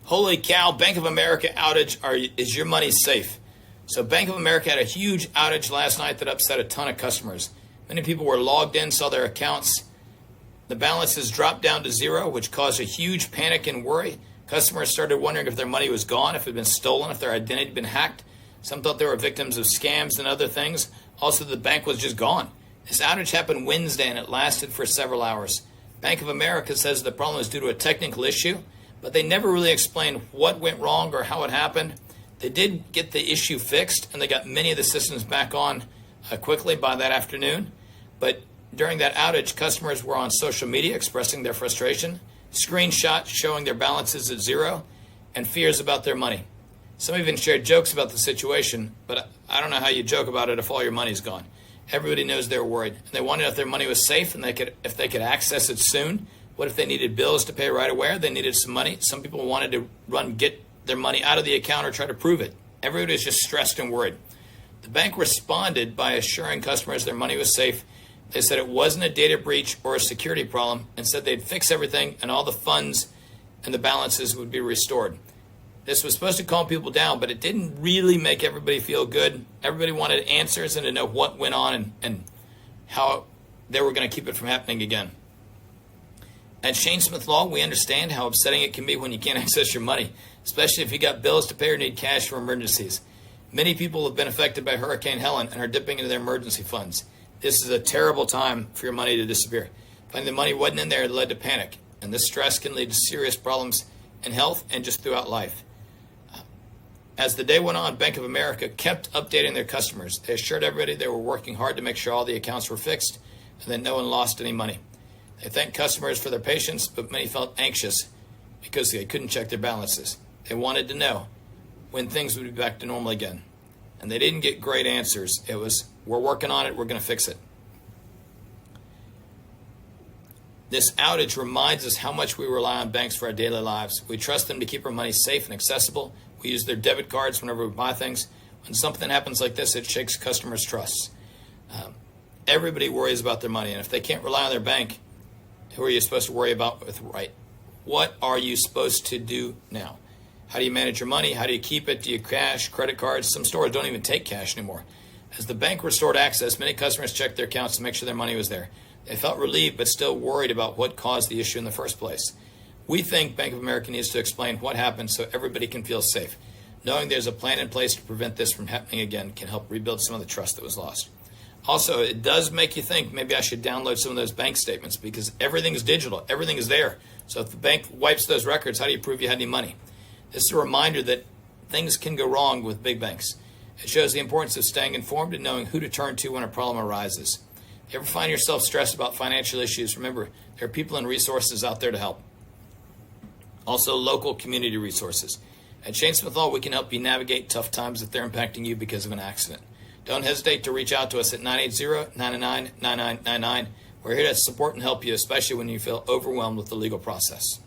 Holy cow, Bank of America outage. Is your money safe? So Bank of America had a huge outage last night that upset a ton of customers. Many people were logged in, saw their accounts. The balances dropped down to zero, which caused a huge panic and worry. Customers started wondering if their money was gone, if it had been stolen, if their identity had been hacked. Some thought they were victims of scams and other things. Also, the bank was just gone. This outage happened Wednesday, and it lasted for several hours. Bank of America says the problem is due to a technical issue, but they never really explained what went wrong or how it happened. They did get the issue fixed, and they got many of the systems back on quickly by that afternoon. But during that outage, customers were on social media expressing their frustration, screenshots showing their balances at zero, and fears about their money. Some even shared jokes about the situation, but I don't know how you joke about it if all your money's gone. Everybody knows they're worried. And they wondered if their money was safe and if they could access it soon. What if they needed bills to pay right away? They needed some money. Some people wanted to get their money out of the account or try to prove it. Everybody was just stressed and worried. The bank responded by assuring customers their money was safe. They said it wasn't a data breach or a security problem, and said they'd fix everything and all the funds and the balances would be restored. This was supposed to calm people down, but it didn't really make everybody feel good. Everybody wanted answers and to know what went on and how they were going to keep it from happening again. At Shane Smith Law, we understand how upsetting it can be when you can't access your money, especially if you got bills to pay or need cash for emergencies. Many people have been affected by Hurricane Helen and are dipping into their emergency funds. This is a terrible time for your money to disappear. Finding the money wasn't in there led to panic, and this stress can lead to serious problems in health and just throughout life. As the day went on, Bank of America kept updating their customers. They assured everybody they were working hard to make sure all the accounts were fixed and that no one lost any money. They thanked customers for their patience, but many felt anxious because they couldn't check their balances. They wanted to know when things would be back to normal again. And they didn't get great answers. It was, we're working on it, we're going to fix it. This outage reminds us how much we rely on banks for our daily lives. We trust them to keep our money safe and accessible. We use their debit cards whenever we buy things. When something happens like this, it shakes customers' trust. Everybody worries about their money, and if they can't rely on their bank, who are you supposed to worry about with right? What are you supposed to do now? How do you manage your money? How do you keep it? Do you cash, credit cards? Some stores don't even take cash anymore. As the bank restored access, many customers checked their accounts to make sure their money was there. They felt relieved, but still worried about what caused the issue in the first place. We think Bank of America needs to explain what happened so everybody can feel safe. Knowing there's a plan in place to prevent this from happening again can help rebuild some of the trust that was lost. Also, it does make you think maybe I should download some of those bank statements because everything is digital. Everything is there. So if the bank wipes those records, how do you prove you had any money? This is a reminder that things can go wrong with big banks. It shows the importance of staying informed and knowing who to turn to when a problem arises. If you ever find yourself stressed about financial issues, remember, there are people and resources out there to help. Also, local community resources. At Shane Smith Law, we can help you navigate tough times if they're impacting you because of an accident. Don't hesitate to reach out to us at 980-999-9999. We're here to support and help you, especially when you feel overwhelmed with the legal process.